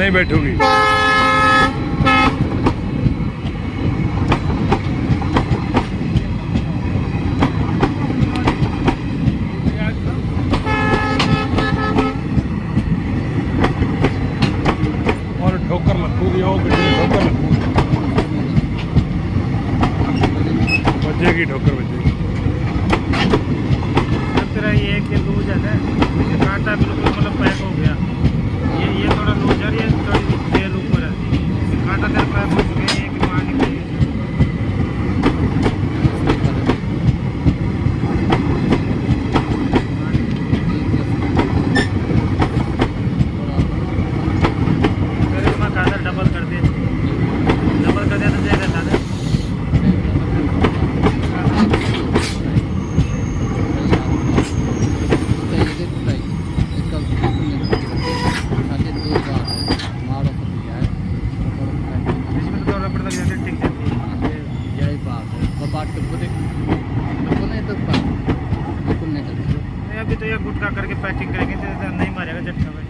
नहीं बैठूंगी। और ठोकर लगूगी, वो ठोकर लगूगी, बजेगी, ठोकर बजेगी। तेरा ये कि लूज है कांटा बिल्कुल मतलब पैक हो गया। ये थोड़ा लूज है, ये थोड़ी तेल ऊपर है, कांटा तेरा पैक हो चुके हैं। एक मार निकली तेरे में कांटा डबल कर दे तो जाएगा दादा। अभी तो ये गुटका करके पैकिंग करेंगे तो नहीं मारेगा झटका में।